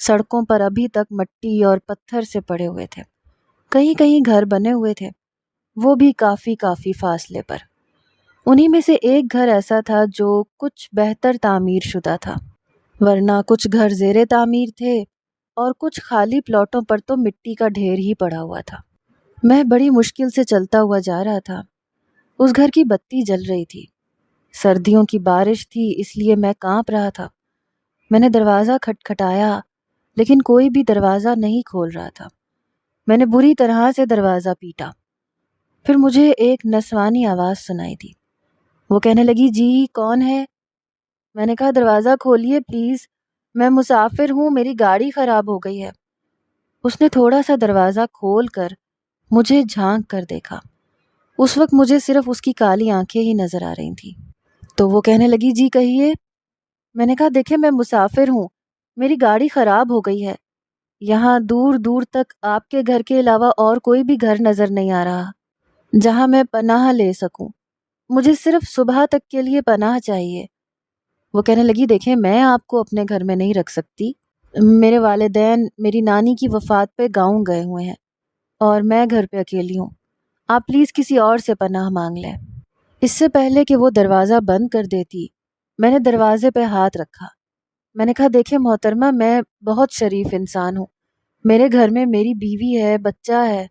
سڑکوں پر ابھی تک مٹی اور پتھر سے پڑے ہوئے تھے، کہیں کہیں گھر بنے ہوئے تھے، وہ بھی کافی فاصلے پر۔ انہی میں سے ایک گھر ایسا تھا جو کچھ بہتر تعمیر شدہ تھا، ورنہ کچھ گھر زیر تعمیر تھے اور کچھ خالی پلاٹوں پر تو مٹی کا ڈھیر ہی پڑا ہوا تھا۔ میں بڑی مشکل سے چلتا ہوا جا رہا تھا۔ اس گھر کی بتی جل رہی تھی، سردیوں کی بارش تھی اس لیے میں کانپ رہا تھا۔ میں نے دروازہ کھٹکھٹایا لیکن کوئی بھی دروازہ نہیں کھول رہا تھا۔ میں نے بری طرح سے دروازہ پیٹا، پھر مجھے ایک نسوانی آواز سنائی دی۔ وہ کہنے لگی، جی کون ہے؟ میں نے کہا، دروازہ کھولیے پلیز، میں مسافر ہوں، میری گاڑی خراب ہو گئی ہے۔ اس نے تھوڑا سا دروازہ کھول کر مجھے جھانک کر دیکھا۔ اس وقت مجھے صرف اس کی کالی آنکھیں ہی نظر آ رہی تھیں۔ تو وہ کہنے لگی، جی کہیے۔ میں نے کہا، دیکھیں میں مسافر ہوں، میری گاڑی خراب ہو گئی ہے، یہاں دور دور تک آپ کے گھر کے علاوہ اور کوئی بھی گھر نظر نہیں آ رہا جہاں میں پناہ لے سکوں، مجھے صرف صبح تک کے لیے پناہ چاہیے۔ وہ کہنے لگی، دیکھیں میں آپ کو اپنے گھر میں نہیں رکھ سکتی، میرے والدین میری نانی کی وفات پہ گاؤں گئے ہوئے ہیں اور میں گھر پہ اکیلی ہوں، آپ پلیز کسی اور سے پناہ مانگ لیں۔ اس سے پہلے کہ وہ دروازہ بند کر دیتی، میں نے دروازے پہ ہاتھ رکھا۔ میں نے کہا، دیکھیں محترمہ، میں بہت شریف انسان ہوں، میرے گھر میں میری بیوی ہے، بچہ ہے،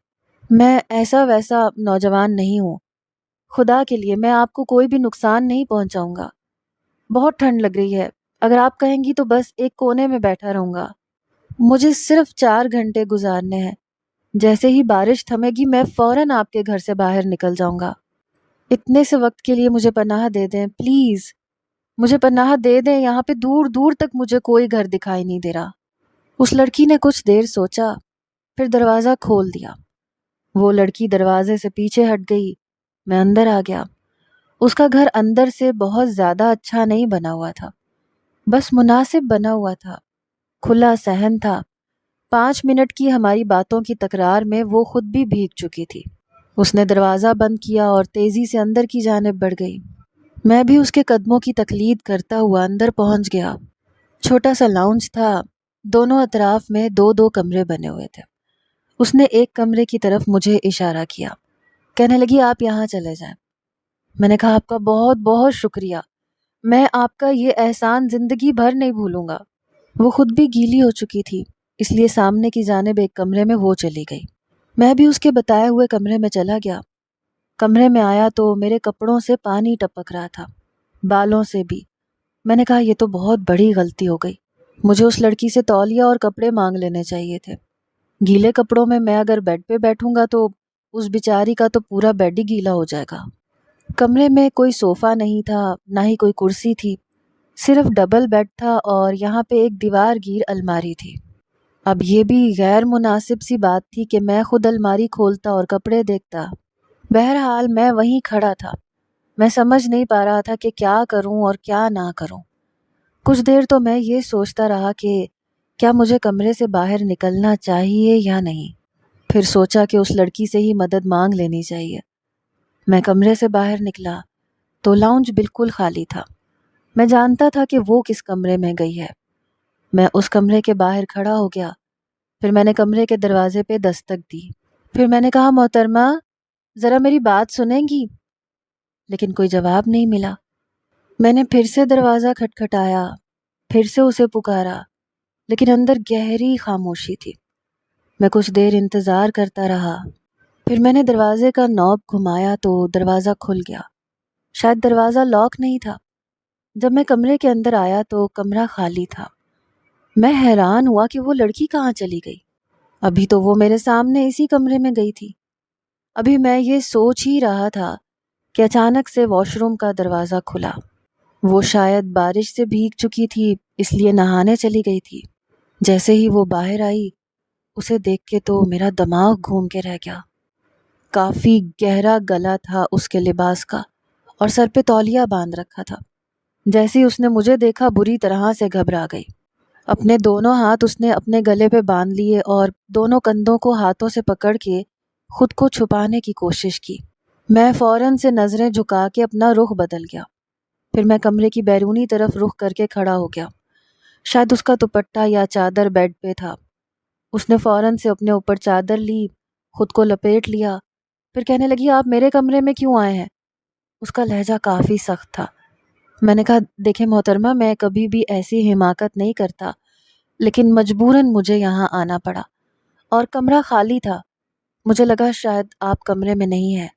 میں ایسا ویسا نوجوان نہیں ہوں، خدا کے لیے میں آپ کو کوئی بھی نقصان نہیں پہنچاؤں گا۔ بہت ٹھنڈ لگ رہی ہے، اگر آپ کہیں گی تو بس ایک کونے میں بیٹھا رہوں گا، مجھے صرف 4 گھنٹے گزارنے ہیں، جیسے ہی بارش تھمے گی میں فوراً آپ کے گھر سے باہر نکل جاؤں گا، اتنے سے وقت کے لیے مجھے پناہ دے دیں پلیز، مجھے پناہ دے دیں، یہاں پہ دور دور تک مجھے کوئی گھر دکھائی نہیں دے رہا۔ اس لڑکی نے کچھ دیر سوچا، پھر دروازہ کھول دیا۔ وہ لڑکی دروازے سے پیچھے ہٹ گئی، میں اندر آ گیا۔ اس کا گھر اندر سے بہت زیادہ اچھا نہیں بنا ہوا تھا، بس مناسب بنا ہوا تھا، کھلا صحن تھا۔ 5 منٹ کی ہماری باتوں کی تکرار میں وہ خود بھی بھیگ چکی تھی۔ اس نے دروازہ بند کیا اور تیزی سے اندر کی جانب بڑھ گئی۔ میں بھی اس کے قدموں کی تقلید کرتا ہوا اندر پہنچ گیا۔ چھوٹا سا لاؤنج تھا، دونوں اطراف میں 2 کمرے بنے ہوئے تھے۔ اس نے ایک کمرے کی طرف مجھے اشارہ کیا، کہنے لگی، آپ یہاں چلے جائیں۔ میں نے کہا، آپ کا بہت بہت شکریہ، میں آپ کا یہ احسان زندگی بھر نہیں بھولوں گا۔ وہ خود بھی گیلی ہو چکی تھی، اس لیے سامنے کی جانب ایک کمرے میں وہ چلی گئی۔ میں بھی اس کے بتائے ہوئے کمرے میں چلا گیا۔ کمرے میں آیا تو میرے کپڑوں سے پانی ٹپک رہا تھا، بالوں سے بھی۔ میں نے کہا، یہ تو بہت بڑی غلطی ہو گئی، مجھے اس لڑکی سے تولیہ اور کپڑے مانگ لینے چاہیے تھے۔ گیلے کپڑوں میں اگر بیڈ پہ بیٹھوں گا تو اس بیچاری کا تو پورا بیڈ ہی گیلا ہو جائے گا۔ کمرے میں کوئی صوفہ نہیں تھا، نہ ہی کوئی کرسی تھی، صرف ڈبل بیڈ تھا اور یہاں پہ ایک دیوار گیر الماری تھی۔ اب یہ بھی غیر مناسب سی بات تھی کہ میں خود الماری کھولتا اور کپڑے دیکھتا۔ بہرحال میں وہیں کھڑا تھا، میں سمجھ نہیں پا رہا تھا کہ کیا کروں اور کیا نہ کروں۔ کچھ دیر تو میں یہ سوچتا رہا کہ کیا مجھے کمرے سے باہر نکلنا چاہیے یا نہیں، پھر سوچا کہ اس لڑکی سے ہی مدد مانگ لینی چاہیے۔ میں کمرے سے باہر نکلا تو لاؤنج بالکل خالی تھا۔ میں جانتا تھا کہ وہ کس کمرے میں گئی ہے۔ میں اس کمرے کے باہر کھڑا ہو گیا، پھر میں نے کمرے کے دروازے پہ دستک دی، پھر میں نے کہا، محترمہ ذرا میری بات سنیں گی؟ لیکن کوئی جواب نہیں ملا۔ میں نے پھر سے دروازہ کھٹکھٹایا، پھر سے اسے پکارا، لیکن اندر گہری خاموشی تھی۔ میں کچھ دیر انتظار کرتا رہا، پھر میں نے دروازے کا نوب گھمایا تو دروازہ کھل گیا۔ شاید دروازہ لاک نہیں تھا۔ جب میں کمرے کے اندر آیا تو کمرہ خالی تھا۔ میں حیران ہوا کہ وہ لڑکی کہاں چلی گئی، ابھی تو وہ میرے سامنے اسی کمرے میں گئی تھی۔ ابھی میں یہ سوچ ہی رہا تھا کہ اچانک سے واش روم کا دروازہ کھلا۔ وہ شاید بارش سے بھیگ چکی تھی اس لیے نہانے چلی گئی تھی۔ جیسے ہی وہ باہر آئی، اسے دیکھ کے تو میرا دماغ گھوم کے رہ گیا۔ کافی گہرا گلا تھا اس کے لباس کا اور سر پہ تولیہ باندھ رکھا تھا۔ جیسے ہی اس نے مجھے دیکھا بری طرح سے گھبرا گئی۔ اپنے دونوں ہاتھ اس نے اپنے گلے پہ باندھ لیے اور دونوں کندھوں کو ہاتھوں سے پکڑ کے خود کو چھپانے کی کوشش کی۔ میں فوراً سے نظریں جھکا کے اپنا رخ بدل گیا، پھر میں کمرے کی بیرونی طرف رخ کر کے کھڑا ہو گیا۔ شاید اس کا دوپٹہ یا چادر بیڈ پہ تھا۔ اس نے فوراً سے اپنے اوپر چادر لی، خود کو لپیٹ لیا، پھر کہنے لگی آپ میرے کمرے میں کیوں آئے ہیں؟ اس کا لہجہ کافی سخت تھا۔ میں نے کہا دیکھیں محترمہ، میں کبھی بھی ایسی حماقت نہیں کرتا، لیکن مجبوراً مجھے یہاں آنا پڑا اور کمرہ خالی تھا۔ مجھے لگا شاید آپ کمرے میں نہیں ہیں۔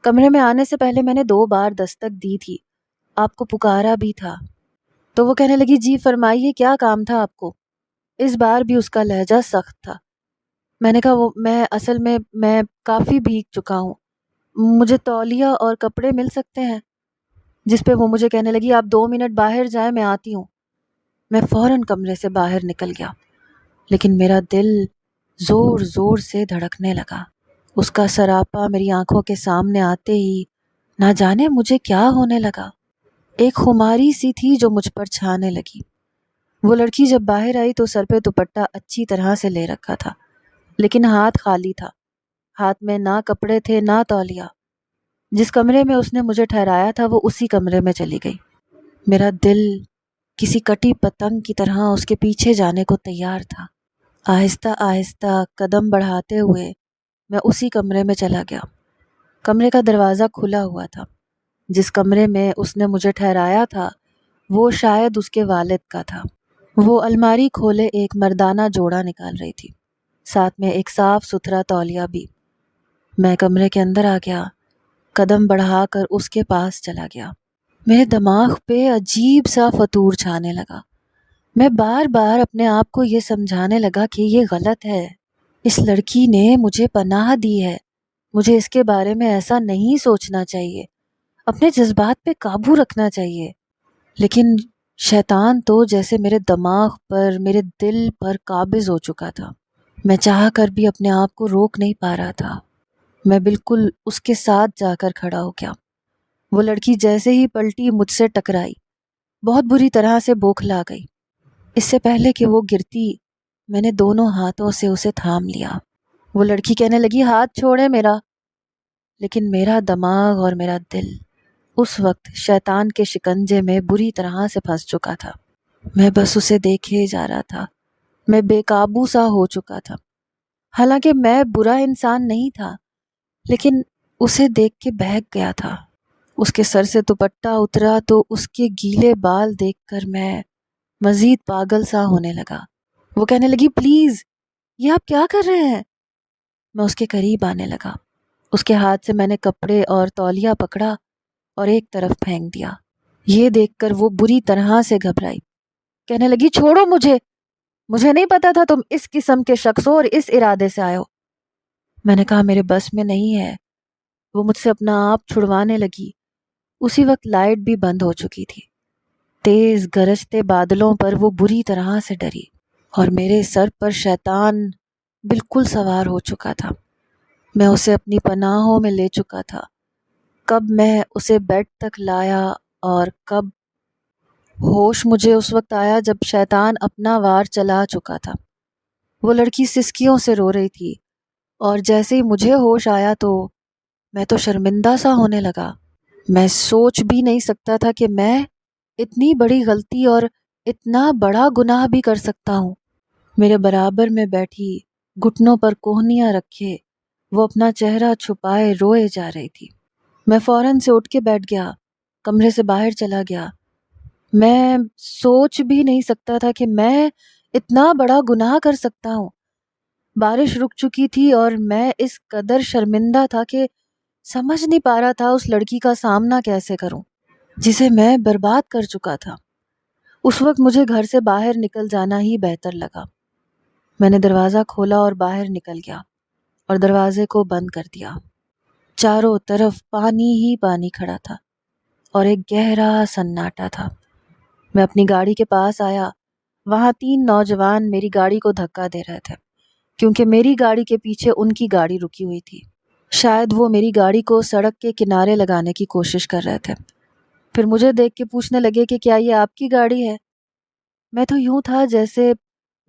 کمرے میں آنے سے پہلے میں نے 2 بار دستک دی تھی، آپ کو پکارا بھی تھا۔ تو وہ کہنے لگی جی فرمائیے کیا کام تھا آپ کو؟ اس بار بھی اس کا لہجہ سخت تھا۔ میں نے کہا میں اصل میں کافی بھیگ چکا ہوں، مجھے تولیہ اور کپڑے مل سکتے ہیں؟ جس پہ وہ مجھے کہنے لگی آپ 2 منٹ باہر جائیں، میں آتی ہوں۔ میں فوراً کمرے سے باہر نکل گیا، لیکن میرا دل زور زور سے دھڑکنے لگا۔ اس کا سراپا میری آنکھوں کے سامنے آتے ہی نہ جانے مجھے کیا ہونے لگا، ایک خماری سی تھی جو مجھ پر چھانے لگی۔ وہ لڑکی جب باہر آئی تو سر پہ دوپٹہ اچھی طرح سے لے رکھا تھا، لیکن ہاتھ خالی تھا، ہاتھ میں نہ کپڑے تھے نہ تولیہ۔ جس کمرے میں اس نے مجھے ٹھہرایا تھا وہ اسی کمرے میں چلی گئی۔ میرا دل کسی کٹی پتنگ کی طرح اس کے پیچھے جانے کو تیار تھا۔ آہستہ آہستہ قدم بڑھاتے ہوئے میں اسی کمرے میں چلا گیا۔ کمرے کا دروازہ کھلا ہوا تھا۔ جس کمرے میں اس نے مجھے ٹھہرایا تھا وہ شاید اس کے والد کا تھا۔ وہ الماری کھولے ایک مردانہ جوڑا نکال رہی تھی، ساتھ میں ایک صاف ستھرا تولیہ بھی۔ میں کمرے کے اندر آ گیا، قدم بڑھا کر اس کے پاس چلا گیا۔ میرے دماغ پہ عجیب سا فطور چھانے لگا۔ میں بار بار اپنے آپ کو یہ سمجھانے لگا کہ یہ غلط ہے، اس لڑکی نے مجھے پناہ دی ہے، مجھے اس کے بارے میں ایسا نہیں سوچنا چاہیے، اپنے جذبات پہ قابو رکھنا چاہیے۔ لیکن شیطان تو جیسے میرے دماغ پر، میرے دل پر قابض ہو چکا تھا۔ میں چاہ کر بھی اپنے آپ کو روک نہیں پا رہا تھا۔ میں بالکل اس کے ساتھ جا کر کھڑا ہو گیا۔ وہ لڑکی جیسے ہی پلٹی مجھ سے ٹکرائی، بہت بری طرح سے بوکھلا گئی۔ اس سے پہلے کہ وہ گرتی میں نے دونوں ہاتھوں سے اسے تھام لیا۔ وہ لڑکی کہنے لگی ہاتھ چھوڑے میرا، لیکن میرا دماغ اور میرا دل اس وقت شیطان کے شکنجے میں بری طرح سے پھنس چکا تھا۔ میں بس اسے دیکھے جا رہا تھا۔ میں بے قابو سا ہو چکا تھا۔ حالانکہ میں برا انسان نہیں تھا، لیکن اسے دیکھ کے بہک گیا تھا۔ اس کے سر سے دوپٹہ اترا تو اس کے گیلے بال دیکھ کر میں مزید پاگل سا ہونے لگا۔ وہ کہنے لگی پلیز یہ آپ کیا کر رہے ہیں؟ میں اس کے قریب آنے لگا۔ اس کے ہاتھ سے میں نے کپڑے اور تولیہ پکڑا اور ایک طرف پھینک دیا۔ یہ دیکھ کر وہ بری طرح سے گھبرائی، کہنے لگی چھوڑو مجھے نہیں پتا تھا تم اس قسم کے شخص ہو اور اس ارادے سے آئے ہو۔ میں نے کہا میرے بس میں نہیں ہے۔ وہ مجھ سے اپنا آپ چھڑوانے لگی۔ اسی وقت لائٹ بھی بند ہو چکی تھی۔ تیز گرجتے بادلوں پر وہ بری طرح سے ڈری اور میرے سر پر شیطان بالکل سوار ہو چکا تھا۔ میں اسے اپنی پناہوں میں لے چکا تھا۔ کب میں اسے بیڈ تک لایا اور کب ہوش مجھے اس وقت آیا جب شیطان اپنا وار چلا چکا تھا۔ وہ لڑکی سسکیوں سے رو رہی تھی اور جیسے ہی مجھے ہوش آیا تو میں تو شرمندہ سا ہونے لگا۔ میں سوچ بھی نہیں سکتا تھا کہ میں اتنی بڑی غلطی اور اتنا بڑا گناہ بھی کر سکتا ہوں۔ میرے برابر میں بیٹھی گھٹنوں پر کوہنیاں رکھے وہ اپنا چہرہ چھپائے روئے جا رہی تھی۔ میں فوراً سے اٹھ کے بیٹھ گیا، کمرے سے باہر چلا گیا۔ میں سوچ بھی نہیں سکتا تھا کہ میں اتنا بڑا گناہ کر سکتا ہوں۔ بارش رک چکی تھی اور میں اس قدر شرمندہ تھا کہ سمجھ نہیں پا رہا تھا اس لڑکی کا سامنا کیسے کروں جسے میں برباد کر چکا تھا۔ اس وقت مجھے گھر سے باہر نکل جانا ہی بہتر لگا۔ میں نے دروازہ کھولا اور باہر نکل گیا اور دروازے کو بند کر دیا۔ چاروں طرف پانی ہی پانی کھڑا تھا اور ایک گہرا سناٹا تھا۔ میں اپنی گاڑی کے پاس آیا۔ وہاں 3 نوجوان میری گاڑی کو دھکا دے رہے تھے کیونکہ میری گاڑی کے پیچھے ان کی گاڑی رکی ہوئی تھی۔ شاید وہ میری گاڑی کو سڑک کے کنارے لگانے کی کوشش کر رہے تھے۔ پھر مجھے دیکھ کے پوچھنے لگے کہ کیا یہ آپ کی گاڑی ہے؟ میں تو یوں تھا جیسے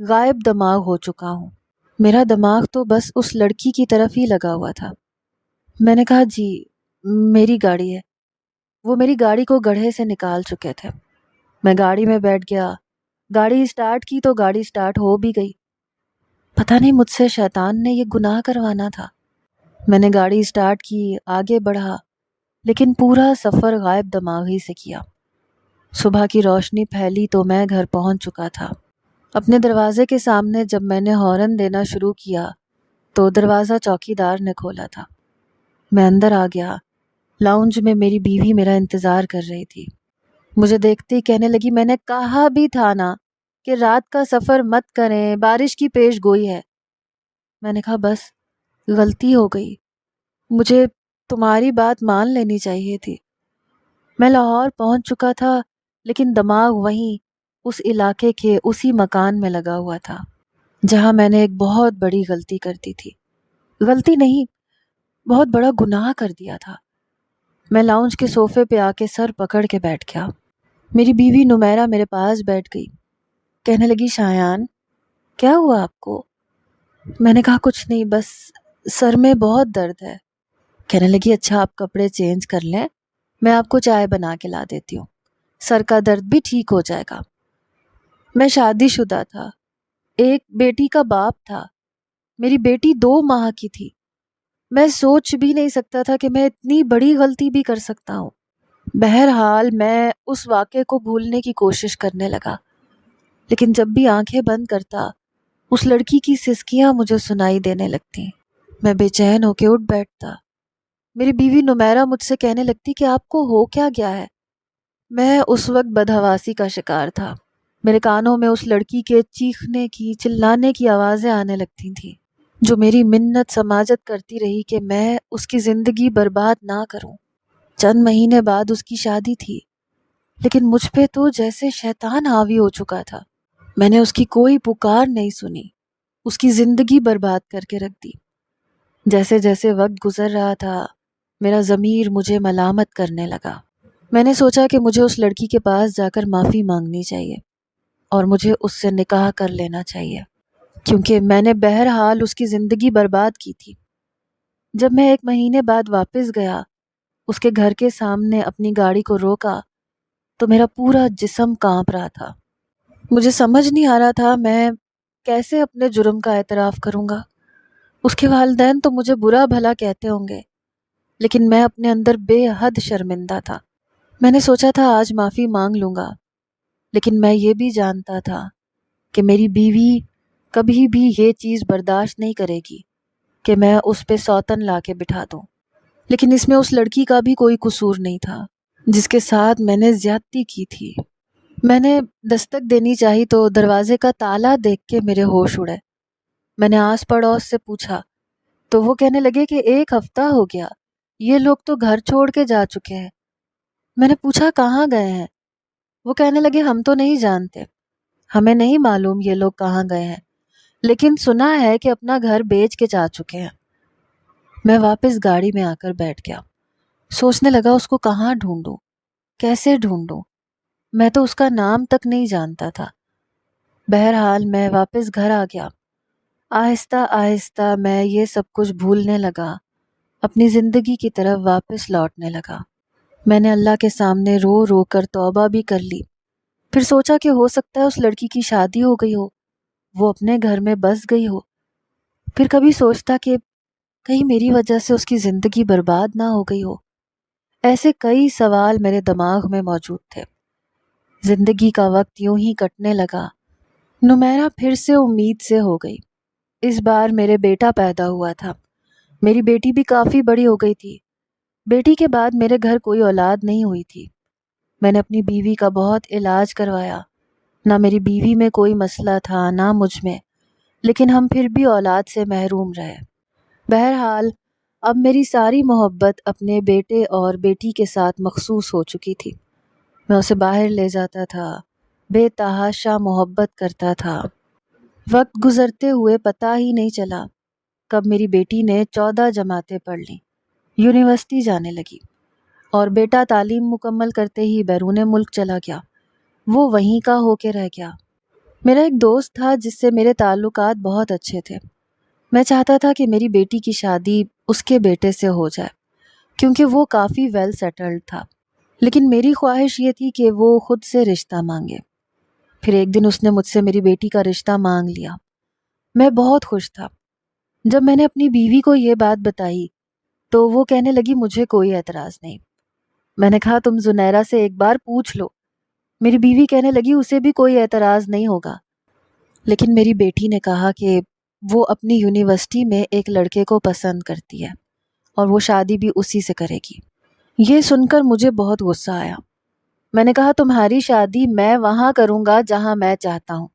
غائب دماغ ہو چکا ہوں۔ میرا دماغ تو بس اس لڑکی کی طرف ہی لگا ہوا تھا۔ میں نے کہا جی میری گاڑی ہے۔ وہ میری گاڑی کو گڑھے سے نکال چکے تھے۔ میں گاڑی میں بیٹھ گیا، گاڑی اسٹارٹ کی تو گاڑی اسٹارٹ ہو بھی گئی۔ پتہ نہیں مجھ سے شیطان نے یہ گناہ کروانا تھا۔ میں نے گاڑی اسٹارٹ کی، آگے بڑھا، لیکن پورا سفر غائب دماغی سے کیا۔ صبح کی روشنی پھیلی تو میں گھر پہنچ چکا تھا۔ اپنے دروازے کے سامنے جب میں نے ہارن دینا شروع کیا تو دروازہ چوکیدار نے کھولا تھا۔ میں اندر آ گیا۔ لاؤنج میں میری بیوی میرا انتظار کر رہی تھی۔ مجھے دیکھتے ہی کہنے لگی، میں نے کہا بھی تھا نا کہ رات کا سفر مت کریں، بارش کی پیش گوئی ہے۔ میں نے کہا بس غلطی ہو گئی، مجھے تمہاری بات مان لینی چاہیے تھی۔ میں لاہور پہنچ چکا تھا، لیکن دماغ وہیں اس علاقے کے اسی مکان میں لگا ہوا تھا جہاں میں نے ایک بہت بڑی غلطی کر دی تھی۔ غلطی نہیں، بہت بڑا گناہ کر دیا تھا۔ میں لاؤنج کے صوفے پہ آ کے سر پکڑ کے بیٹھ گیا۔ میری بیوی نمیرہ میرے پاس بیٹھ گئی، کہنے لگی، شایان کیا ہوا آپ کو؟ میں نے کہا کچھ نہیں، بس سر میں بہت درد ہے۔ کہنے لگی اچھا آپ کپڑے چینج کر لیں، میں آپ کو چائے بنا کے لا دیتی ہوں، سر کا درد بھی ٹھیک ہو جائے گا۔ میں شادی شدہ تھا، ایک بیٹی کا باپ تھا، میری بیٹی 2 ماہ کی تھی۔ میں سوچ بھی نہیں سکتا تھا کہ میں اتنی بڑی غلطی بھی کر سکتا ہوں۔ بہرحال میں اس واقعے کو بھولنے کی کوشش کرنے لگا، لیکن جب بھی آنکھیں بند کرتا اس لڑکی کی سسکیاں مجھے سنائی دینے لگتی۔ میں بے چین ہو کے اٹھ بیٹھتا۔ میری بیوی نمیرہ مجھ سے کہنے لگتی کہ آپ کو ہو کیا گیا ہے؟ میں اس وقت بدحواسی کا شکار تھا۔ میرے کانوں میں اس لڑکی کے چیخنے کی، چلانے کی آوازیں آنے لگتی تھیں، جو میری منت سماجت کرتی رہی کہ میں اس کی زندگی برباد نہ کروں۔ چند مہینے بعد اس کی شادی تھی، لیکن مجھ پہ تو جیسے شیطان حاوی ہو چکا تھا۔ میں نے اس کی کوئی پکار نہیں سنی، اس کی زندگی برباد کر کے رکھ دی۔ جیسے جیسے وقت گزر رہا تھا میرا ضمیر مجھے ملامت کرنے لگا۔ میں نے سوچا کہ مجھے اس لڑکی کے پاس جا کر معافی مانگنی چاہیے اور مجھے اس سے نکاح کر لینا چاہیے، کیونکہ میں نے بہرحال اس کی زندگی برباد کی تھی۔ جب میں 1 مہینے بعد واپس گیا، اس کے گھر کے سامنے اپنی گاڑی کو روکا تو میرا پورا جسم کانپ رہا تھا۔ مجھے سمجھ نہیں آ رہا تھا میں کیسے اپنے جرم کا اعتراف کروں گا۔ اس کے والدین تو مجھے برا بھلا کہتے ہوں گے، لیکن میں اپنے اندر بے حد شرمندہ تھا۔ میں نے سوچا تھا آج معافی مانگ لوں گا، لیکن میں یہ بھی جانتا تھا کہ میری بیوی کبھی بھی یہ چیز برداشت نہیں کرے گی کہ میں اس پہ سوتن لا کے بٹھا دوں۔ لیکن اس میں اس لڑکی کا بھی کوئی قصور نہیں تھا جس کے ساتھ میں نے زیادتی کی تھی۔ میں نے دستک دینی چاہی تو دروازے کا تالا دیکھ کے میرے ہوش اڑے۔ میں نے آس پڑوس سے پوچھا تو وہ کہنے لگے کہ 1 ہفتہ ہو گیا، یہ لوگ تو گھر چھوڑ کے جا چکے ہیں۔ میں نے پوچھا کہاں گئے ہیں؟ وہ کہنے لگے ہم تو نہیں جانتے، ہمیں نہیں معلوم یہ لوگ کہاں گئے ہیں، لیکن سنا ہے کہ اپنا گھر بیچ کے جا چکے ہیں۔ میں واپس گاڑی میں آ کر بیٹھ گیا، سوچنے لگا اس کو کہاں ڈھونڈوں، کیسے ڈھونڈوں؟ میں تو اس کا نام تک نہیں جانتا تھا۔ بہرحال میں واپس گھر آ گیا۔ آہستہ آہستہ میں یہ سب کچھ بھولنے لگا، اپنی زندگی کی طرف واپس لوٹنے لگا۔ میں نے اللہ کے سامنے رو رو کر توبہ بھی کر لی۔ پھر سوچا کہ ہو سکتا ہے اس لڑکی کی شادی ہو گئی ہو، وہ اپنے گھر میں بس گئی ہو۔ پھر کبھی سوچتا کہ کہیں میری وجہ سے اس کی زندگی برباد نہ ہو گئی ہو۔ ایسے کئی سوال میرے دماغ میں موجود تھے۔ زندگی کا وقت یوں ہی کٹنے لگا۔ نمیرہ پھر سے امید سے ہو گئی۔ اس بار میرے بیٹا پیدا ہوا تھا۔ میری بیٹی بھی کافی بڑی ہو گئی تھی۔ بیٹی کے بعد میرے گھر کوئی اولاد نہیں ہوئی تھی۔ میں نے اپنی بیوی کا بہت علاج کروایا، نہ میری بیوی میں کوئی مسئلہ تھا نہ مجھ میں، لیکن ہم پھر بھی اولاد سے محروم رہے۔ بہرحال اب میری ساری محبت اپنے بیٹے اور بیٹی کے ساتھ مخصوص ہو چکی تھی۔ میں اسے باہر لے جاتا تھا، بے تحاشا محبت کرتا تھا۔ وقت گزرتے ہوئے پتہ ہی نہیں چلا کب میری بیٹی نے 14 جماعتیں پڑھ لیں، یونیورسٹی جانے لگی، اور بیٹا تعلیم مکمل کرتے ہی بیرون ملک چلا گیا۔ وہ وہیں کا ہو کے رہ گیا۔ میرا ایک دوست تھا جس سے میرے تعلقات بہت اچھے تھے۔ میں چاہتا تھا کہ میری بیٹی کی شادی اس کے بیٹے سے ہو جائے، کیونکہ وہ کافی ویل سیٹلڈ تھا، لیکن میری خواہش یہ تھی کہ وہ خود سے رشتہ مانگے۔ پھر ایک دن اس نے مجھ سے میری بیٹی کا رشتہ مانگ لیا۔ میں بہت خوش تھا۔ جب میں نے اپنی بیوی کو یہ بات بتائی تو وہ کہنے لگی مجھے کوئی اعتراض نہیں۔ میں نے کہا تم زنیرہ سے ایک بار پوچھ لو۔ میری بیوی کہنے لگی اسے بھی کوئی اعتراض نہیں ہوگا۔ لیکن میری بیٹی نے کہا کہ وہ اپنی یونیورسٹی میں ایک لڑکے کو پسند کرتی ہے اور وہ شادی بھی اسی سے کرے گی۔ یہ سن کر مجھے بہت غصہ آیا۔ میں نے کہا تمہاری شادی میں وہاں کروں گا جہاں میں چاہتا ہوں۔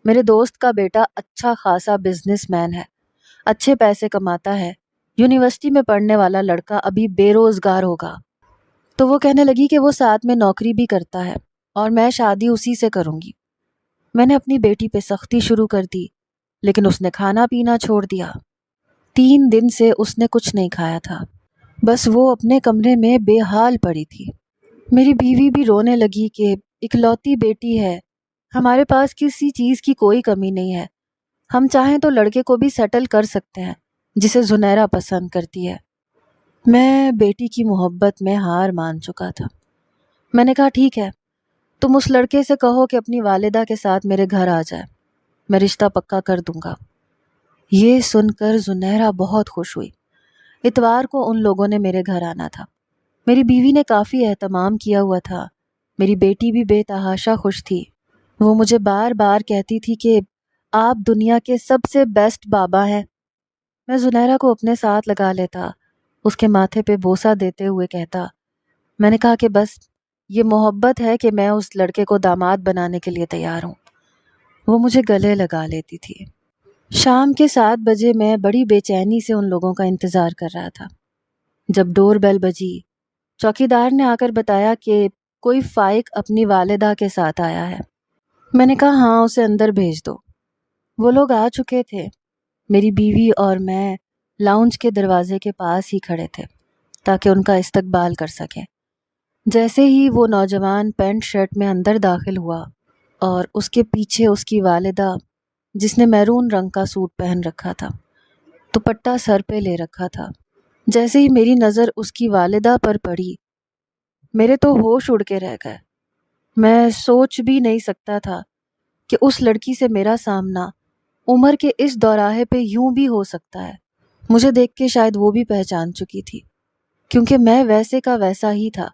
میرے دوست کا بیٹا اچھا خاصا بزنس مین ہے، اچھے پیسے کماتا ہے، یونیورسٹی میں پڑھنے والا لڑکا ابھی بے روزگار ہوگا۔ تو وہ کہنے لگی کہ وہ ساتھ میں نوکری بھی کرتا ہے اور میں شادی اسی سے کروں گی۔ میں نے اپنی بیٹی پہ سختی شروع کر دی، لیکن اس نے کھانا پینا چھوڑ دیا۔ 3 دن سے اس نے کچھ نہیں کھایا تھا، بس وہ اپنے کمرے میں بے حال پڑی تھی۔ میری بیوی بھی رونے لگی کہ اکلوتی بیٹی ہے، ہمارے پاس کسی چیز کی کوئی کمی نہیں ہے، ہم چاہیں تو لڑکے کو بھی سیٹل کر سکتے ہیں جسے زنیرہ پسند کرتی ہے۔ میں بیٹی کی محبت میں ہار مان چکا تھا۔ میں نے کہا ٹھیک ہے، تم اس لڑکے سے کہو کہ اپنی والدہ کے ساتھ میرے گھر آ جائے، میں رشتہ پکا کر دوں گا۔ یہ سن کر زنیرہ بہت خوش ہوئی۔ اتوار کو ان لوگوں نے میرے گھر آنا تھا۔ میری بیوی نے کافی اہتمام کیا ہوا تھا، میری بیٹی بھی بے تحاشا خوش تھی۔ وہ مجھے بار بار کہتی تھی کہ آپ دنیا کے سب سے بیسٹ بابا ہیں۔ میں زنیرہ کو اپنے ساتھ لگا لیتا، اس کے ماتھے پہ بوسہ دیتے ہوئے کہتا، میں نے کہا کہ بس یہ محبت ہے کہ میں اس لڑکے کو داماد بنانے کے لیے تیار ہوں۔ وہ مجھے گلے لگا لیتی تھی۔ شام کے 7 بجے میں بڑی بے چینی سے ان لوگوں کا انتظار کر رہا تھا۔ جب ڈور بیل بجی، چوکیدار نے آ کر بتایا کہ کوئی فائق اپنی والدہ کے ساتھ آیا ہے۔ میں نے کہا ہاں اسے اندر بھیج دو۔ وہ لوگ آ چکے تھے۔ میری بیوی اور میں لاؤنج کے دروازے کے پاس ہی کھڑے تھے تاکہ ان کا استقبال کر سکیں۔ جیسے ہی وہ نوجوان پینٹ شرٹ میں اندر داخل ہوا اور اس کے پیچھے اس کی والدہ جس نے میرون رنگ کا سوٹ پہن رکھا تھا، دوپٹہ سر پہ لے رکھا تھا، جیسے ہی میری نظر اس کی والدہ پر پڑی میرے تو ہوش اڑ کے رہ گئے۔ میں سوچ بھی نہیں سکتا تھا کہ اس لڑکی سے میرا سامنا عمر کے اس دوراہے پہ یوں بھی ہو سکتا ہے۔ مجھے دیکھ کے شاید وہ بھی پہچان چکی تھی، کیونکہ میں ویسے کا ویسا ہی تھا،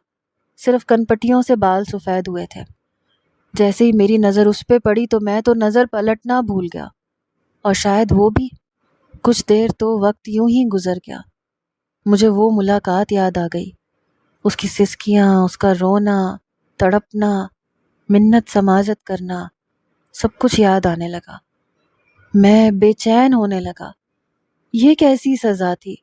صرف کنپٹیوں سے بال سفید ہوئے تھے۔ جیسے ہی میری نظر اس پہ پڑی تو میں تو نظر پلٹنا بھول گیا، اور شاید وہ بھی۔ کچھ دیر تو وقت یوں ہی گزر گیا۔ مجھے وہ ملاقات یاد آ گئی، اس کی سسکیاں، اس کا رونا، تڑپنا، منت سماجت کرنا، سب کچھ یاد آنے لگا۔ میں بے چین ہونے لگا۔ یہ کیسی سزا تھی؟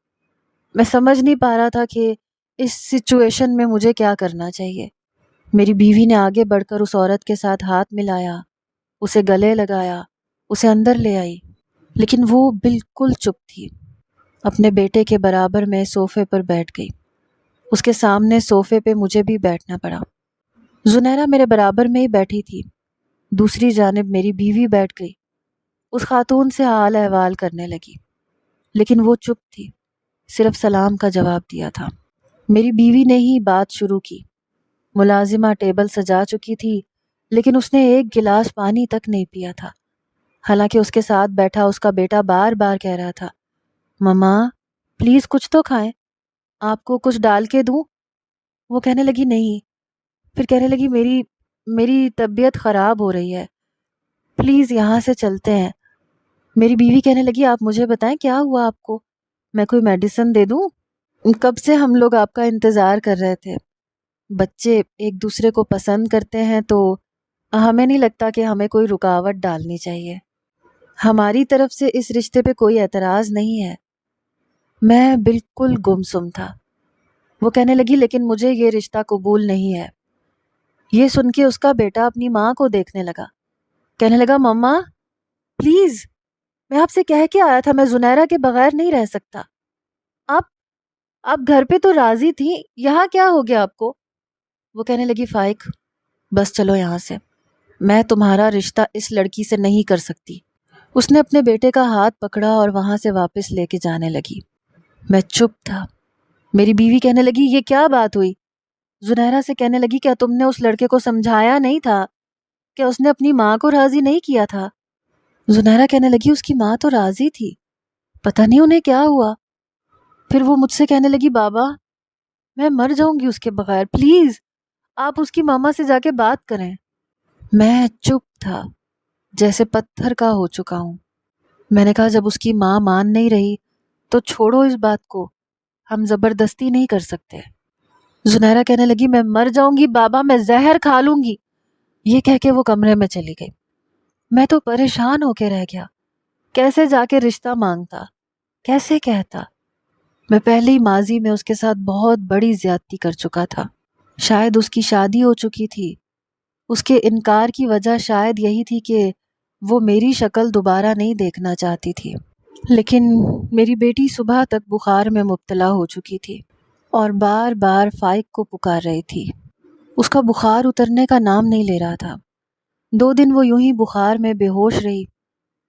میں سمجھ نہیں پا رہا تھا کہ اس سچویشن میں مجھے کیا کرنا چاہیے۔ میری بیوی نے آگے بڑھ کر اس عورت کے ساتھ ہاتھ ملایا، اسے گلے لگایا، اسے اندر لے آئی، لیکن وہ بالکل چپ تھی۔ اپنے بیٹے کے برابر میں صوفے پر بیٹھ گئی۔ اس کے سامنے صوفے پہ مجھے بھی بیٹھنا پڑا۔ زنیرہ میرے برابر میں ہی بیٹھی تھی، دوسری جانب میری بیوی بیٹھ گئی۔ اس خاتون سے حال احوال کرنے لگی، لیکن وہ چپ تھی، صرف سلام کا جواب دیا تھا۔ میری بیوی نے ہی بات شروع کی۔ ملازمہ ٹیبل سجا چکی تھی، لیکن اس نے ایک گلاس پانی تک نہیں پیا تھا، حالانکہ اس کے ساتھ بیٹھا اس کا بیٹا بار بار کہہ رہا تھا، مما پلیز کچھ تو کھائیں، آپ کو کچھ ڈال کے دوں؟ وہ کہنے لگی نہیں، پھر کہنے لگی میری طبیعت خراب ہو رہی ہے، پلیز یہاں سے چلتے ہیں۔ میری بیوی کہنے لگی آپ مجھے بتائیں کیا ہوا آپ کو، میں کوئی میڈیسن دے دوں؟ کب سے ہم لوگ آپ کا انتظار کر رہے تھے۔ بچے ایک دوسرے کو پسند کرتے ہیں تو ہمیں نہیں لگتا کہ ہمیں کوئی رکاوٹ ڈالنی چاہیے، ہماری طرف سے اس رشتے پہ کوئی اعتراض نہیں ہے۔ میں بالکل گمسم تھا۔ وہ کہنے لگی لیکن مجھے یہ رشتہ قبول نہیں ہے۔ یہ سن کے اس کا بیٹا اپنی ماں کو دیکھنے لگا، کہنے لگا مما پلیز، میں آپ سے کہہ کے آیا تھا میں زنیرہ کے بغیر نہیں رہ سکتا۔ آپ گھر پہ تو راضی تھی، یہاں کیا ہو گیا آپ کو؟ وہ کہنے لگی فائق بس چلو یہاں سے، میں تمہارا رشتہ اس لڑکی سے نہیں کر سکتی۔ اس نے اپنے بیٹے کا ہاتھ پکڑا اور وہاں سے واپس لے کے جانے لگی۔ میں چپ تھا۔ میری بیوی کہنے لگی یہ کیا بات ہوئی؟ زنیرہ سے کہنے لگی کیا تم نے اس لڑکے کو سمجھایا نہیں تھا کیا اس نے اپنی ماں کو راضی نہیں کیا تھا؟ زنیرہ کہنے لگی اس کی ماں تو راضی تھی، پتہ نہیں انہیں کیا ہوا۔ پھر وہ مجھ سے کہنے لگی بابا میں مر جاؤں گی اس کے بغیر، پلیز آپ اس کی ماما سے جا کے بات کریں۔ میں چپ تھا، جیسے پتھر کا ہو چکا ہوں۔ میں نے کہا جب اس کی ماں مان نہیں رہی تو چھوڑو اس بات کو، ہم زبردستی نہیں کر سکتے۔ زنیرہ کہنے لگی میں مر جاؤں گی بابا، میں زہر کھا لوں گی۔ یہ کہہ کے وہ کمرے میں چلی گئی۔ میں تو پریشان ہو کے رہ گیا، کیسے جا کے رشتہ مانگتا، کیسے کہتا۔ میں پہلے ہی ماضی میں اس کے ساتھ بہت بڑی زیادتی کر چکا تھا۔ شاید اس کی شادی ہو چکی تھی، اس کے انکار کی وجہ شاید یہی تھی کہ وہ میری شکل دوبارہ نہیں دیکھنا چاہتی تھی۔ لیکن میری بیٹی صبح تک بخار میں مبتلا ہو چکی تھی اور بار بار فائق کو پکار رہی تھی۔ اس کا بخار اترنے کا نام نہیں لے رہا تھا۔ 2 دن وہ یوں ہی بخار میں بے ہوش رہی۔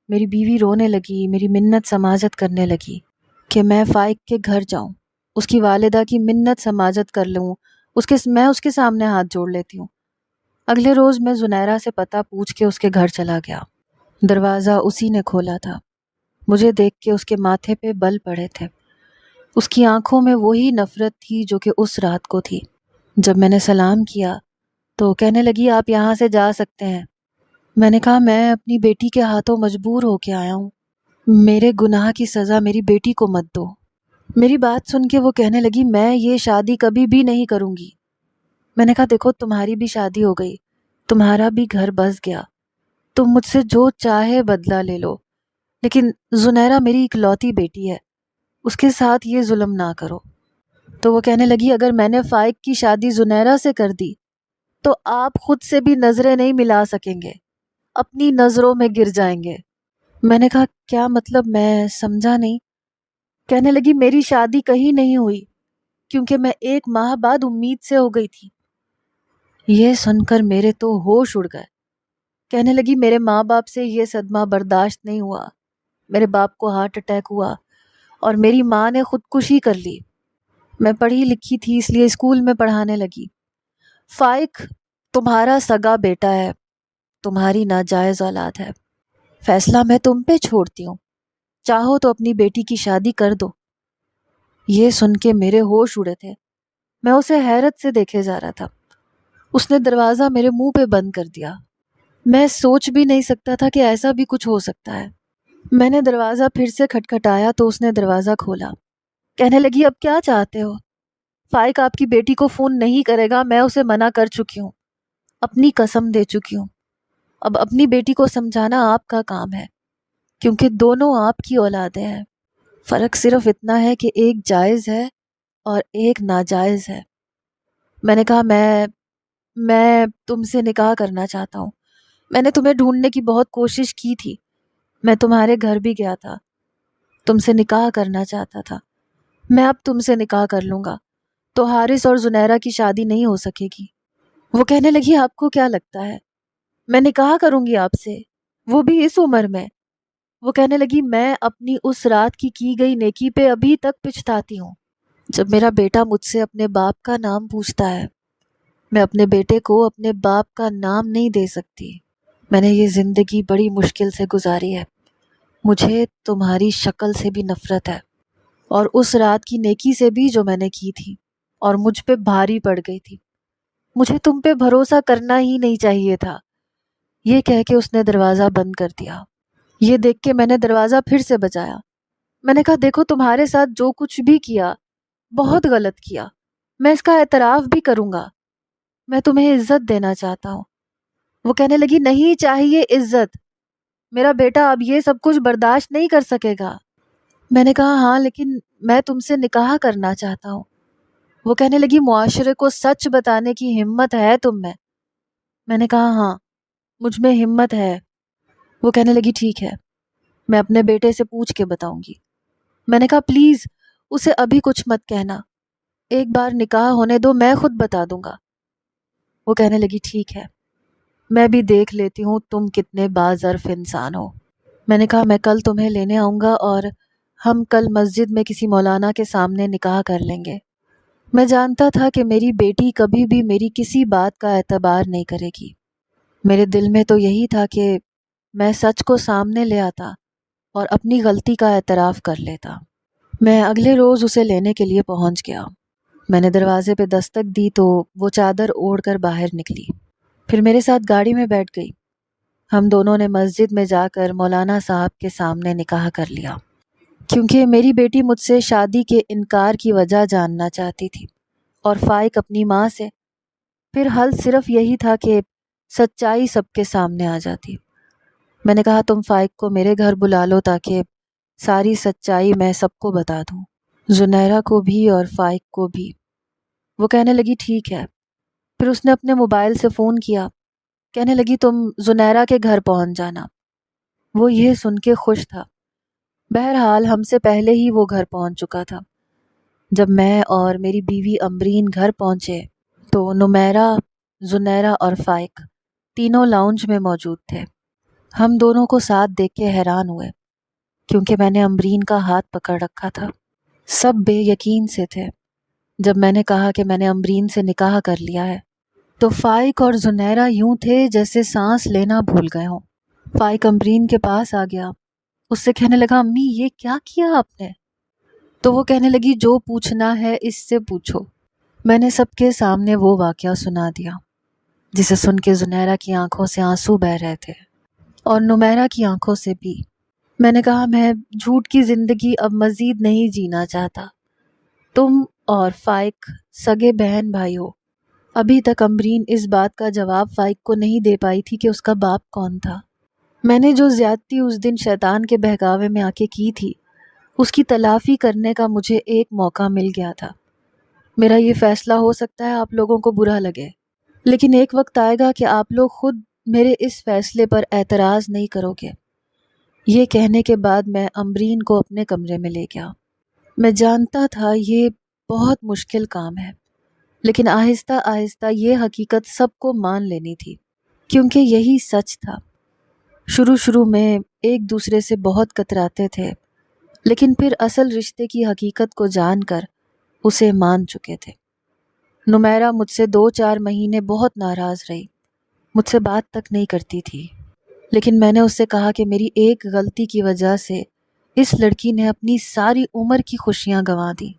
میری بیوی رونے لگی، میری منت سماجت کرنے لگی کہ میں فائق کے گھر جاؤں، اس کی والدہ کی منت سماجت کر لوں، میں اس کے سامنے ہاتھ جوڑ لیتی ہوں۔ اگلے روز میں زنیرہ سے پتہ پوچھ کے اس کے گھر چلا گیا۔ دروازہ اسی نے کھولا تھا۔ مجھے دیکھ کے اس کے ماتھے پہ بل پڑے تھے۔ اس کی آنکھوں میں وہی نفرت تھی جو کہ اس رات کو تھی۔ جب میں نے سلام کیا تو کہنے لگی آپ یہاں سے جا سکتے ہیں۔ میں نے کہا میں اپنی بیٹی کے ہاتھوں مجبور ہو کے آیا ہوں، میرے گناہ کی سزا میری بیٹی کو مت دو۔ میری بات سن کے وہ کہنے لگی میں یہ شادی کبھی بھی نہیں کروں گی۔ میں نے کہا دیکھو تمہاری بھی شادی ہو گئی، تمہارا بھی گھر بس گیا، تم مجھ سے جو چاہے بدلہ لے لو، لیکن زنیرہ میری اکلوتی بیٹی ہے، اس کے ساتھ یہ ظلم نہ کرو۔ تو وہ کہنے لگی اگر میں نے فائق کی شادی زنیرہ سے کر دی تو آپ خود سے بھی نظریں نہیں ملا سکیں گے، اپنی نظروں میں گر جائیں گے۔ میں نے کہا کیا مطلب، میں سمجھا نہیں۔ کہنے لگی میری شادی کہیں نہیں ہوئی کیونکہ میں 1 ماہ بعد امید سے ہو گئی تھی۔ یہ سن کر میرے تو ہوش اڑ گئے۔ کہنے لگی میرے ماں باپ سے یہ صدمہ برداشت نہیں ہوا، میرے باپ کو ہارٹ اٹیک ہوا اور میری ماں نے خودکشی کر لی۔ میں پڑھی لکھی تھی اس لیے اسکول میں پڑھانے لگی۔ فائق تمہارا سگا بیٹا ہے، تمہاری ناجائز اولاد ہے، فیصلہ میں تم پہ چھوڑتی ہوں، چاہو تو اپنی بیٹی کی شادی کر دو۔ یہ سن کے میرے ہوش اڑے تھے۔ میں اسے حیرت سے دیکھے جا رہا تھا۔ اس نے دروازہ میرے منہ پہ بند کر دیا۔ میں سوچ بھی نہیں سکتا تھا کہ ایسا بھی کچھ ہو سکتا ہے۔ میں نے دروازہ پھر سے کھٹکھٹایا تو اس نے دروازہ کھولا۔ کہنے لگی اب کیا چاہتے ہو؟ فائق آپ کی بیٹی کو فون نہیں کرے گا، میں اسے منع کر چکی ہوں، اپنی قسم دے چکی ہوں۔ اب اپنی بیٹی کو سمجھانا آپ کا کام ہے کیونکہ دونوں آپ کی اولادیں ہیں۔ فرق صرف اتنا ہے کہ ایک جائز ہے اور ایک ناجائز ہے۔ میں نے کہا میں تم سے نکاح کرنا چاہتا ہوں۔ میں نے تمہیں ڈھونڈنے کی بہت کوشش کی تھی، میں تمہارے گھر بھی گیا تھا، تم سے نکاح کرنا چاہتا تھا۔ میں اب تم سے نکاح کر لوں گا تو حارث اور زنیرہ کی شادی نہیں ہو سکے گی۔ وہ کہنے لگی آپ کو کیا لگتا ہے میں نکاح کروں گی آپ سے، وہ بھی اس عمر میں؟ وہ کہنے لگی میں اپنی اس رات کی گئی نیکی پہ ابھی تک پچھتاتی ہوں۔ جب میرا بیٹا مجھ سے اپنے باپ کا نام پوچھتا ہے، میں اپنے بیٹے کو اپنے باپ کا نام نہیں دے سکتی۔ میں نے یہ زندگی بڑی مشکل سے گزاری ہے، مجھے تمہاری شکل سے بھی نفرت ہے اور اس رات کی نیکی سے بھی جو میں نے کی تھی اور مجھ پہ بھاری پڑ گئی تھی۔ مجھے تم پہ بھروسہ کرنا ہی نہیں چاہیے تھا۔ یہ کہہ کے اس نے دروازہ بند کر دیا۔ یہ دیکھ کے میں نے دروازہ پھر سے بجایا۔ میں نے کہا دیکھو تمہارے ساتھ جو کچھ بھی کیا بہت غلط کیا، میں اس کا اعتراف بھی کروں گا، میں تمہیں عزت دینا چاہتا ہوں۔ وہ کہنے لگی نہیں چاہیے عزت، میرا بیٹا اب یہ سب کچھ برداشت نہیں کر سکے گا۔ میں نے کہا ہاں لیکن میں تم سے نکاح کرنا چاہتا ہوں۔ وہ کہنے لگی معاشرے کو سچ بتانے کی ہمت ہے تم میں؟ میں نے کہا ہاں مجھ میں ہمت ہے۔ وہ کہنے لگی ٹھیک ہے، میں اپنے بیٹے سے پوچھ کے بتاؤں گی۔ میں نے کہا پلیز اسے ابھی کچھ مت کہنا، ایک بار نکاح ہونے دو، میں خود بتا دوں گا۔ وہ کہنے لگی ٹھیک ہے، میں بھی دیکھ لیتی ہوں تم کتنے باظرف انسان ہو۔ میں نے کہا میں کل تمہیں لینے آؤں گا اور ہم کل مسجد میں کسی مولانا کے سامنے نکاح کر لیں گے۔ میں جانتا تھا کہ میری بیٹی کبھی بھی میری کسی بات کا اعتبار نہیں کرے گی۔ میرے دل میں تو یہی تھا کہ میں سچ کو سامنے لے آتا اور اپنی غلطی کا اعتراف کر لیتا۔ میں اگلے روز اسے لینے کے لیے پہنچ گیا۔ میں نے دروازے پہ دستک دی تو وہ چادر اوڑھ کر باہر نکلی، پھر میرے ساتھ گاڑی میں بیٹھ گئی۔ ہم دونوں نے مسجد میں جا کر مولانا صاحب کے سامنے نکاح کر لیا، کیونکہ میری بیٹی مجھ سے شادی کے انکار کی وجہ جاننا چاہتی تھی اور فائق اپنی ماں سے۔ پھر حل صرف یہی تھا کہ سچائی سب کے سامنے آ جاتی۔ میں نے کہا تم فائق کو میرے گھر بلا لو تاکہ ساری سچائی میں سب کو بتا دوں، زنیرہ کو بھی اور فائق کو بھی۔ وہ کہنے لگی ٹھیک ہے۔ پھر اس نے اپنے موبائل سے فون کیا، کہنے لگی تم زنیرہ کے گھر پہنچ جانا۔ وہ یہ سن کے خوش تھا۔ بہرحال ہم سے پہلے ہی وہ گھر پہنچ چکا تھا۔ جب میں اور میری بیوی امبرین گھر پہنچے تو نمیرہ، زنیرہ اور فائق تینوں لاؤنج میں موجود تھے۔ ہم دونوں کو ساتھ دیکھ کے حیران ہوئے، کیونکہ میں نے امبرین کا ہاتھ پکڑ رکھا تھا۔ سب بے یقین سے تھے۔ جب میں نے کہا کہ میں نے امبرین سے نکاح کر لیا ہے تو فائق اور زنیرہ یوں تھے جیسے سانس لینا بھول گئے ہوں۔ فائق امبرین کے پاس آ گیا، اس سے کہنے لگا امی یہ کیا کیا آپ نے؟ تو وہ کہنے لگی جو پوچھنا ہے اس سے پوچھو۔ میں نے سب کے سامنے وہ واقعہ سنا دیا، جسے سن کے زنیرہ کی آنکھوں سے آنسو بہہ رہے تھے اور نمیرہ کی آنکھوں سے بھی۔ میں نے کہا میں جھوٹ کی زندگی اب مزید نہیں جینا چاہتا۔ تم اور فائق سگے بہن بھائی ہو۔ ابھی تک امبرین اس بات کا جواب فائق کو نہیں دے پائی تھی کہ اس کا باپ کون تھا۔ میں نے جو زیادتی اس دن شیطان کے بہکاوے میں آ کے کی تھی، اس کی تلافی کرنے کا مجھے ایک موقع مل گیا تھا۔ میرا یہ فیصلہ ہو سکتا ہے آپ لوگوں کو برا لگے، لیکن ایک وقت آئے گا کہ آپ لوگ خود میرے اس فیصلے پر اعتراض نہیں کرو گے۔ یہ کہنے کے بعد میں امبرین کو اپنے کمرے میں لے گیا۔ میں جانتا تھا یہ بہت مشکل کام ہے، لیکن آہستہ آہستہ یہ حقیقت سب کو مان لینی تھی، کیونکہ یہی سچ تھا۔ شروع میں ایک دوسرے سے بہت کتراتے تھے، لیکن پھر اصل رشتے کی حقیقت کو جان کر اسے مان چکے تھے۔ نمیرہ مجھ سے 2-4 مہینے بہت ناراض رہی، مجھ سے بات تک نہیں کرتی تھی، لیکن میں نے اس سے کہا کہ میری ایک غلطی کی وجہ سے اس لڑکی نے اپنی ساری عمر کی خوشیاں گنوا دی۔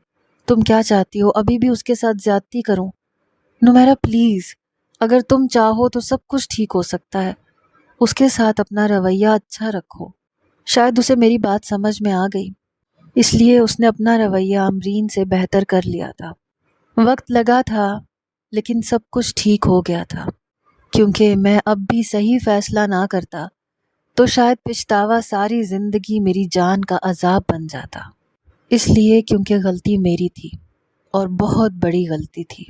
تم کیا چاہتی ہو ابھی بھی اس کے ساتھ زیادتی کروں؟ نمیرہ پلیز، اگر تم چاہو تو سب کچھ ٹھیک ہو سکتا ہے۔ اس کے ساتھ اپنا رویہ اچھا رکھو۔ شاید اسے میری بات سمجھ میں آ گئی، اس لیے اس نے اپنا رویہ امبرین سے بہتر کر لیا تھا۔ وقت لگا تھا، لیکن سب کچھ ٹھیک ہو گیا تھا، کیونکہ میں اب بھی صحیح فیصلہ نہ کرتا تو شاید پچھتاوا ساری زندگی میری جان کا عذاب بن جاتا۔ اس لیے کیونکہ غلطی میری تھی اور بہت بڑی غلطی تھی۔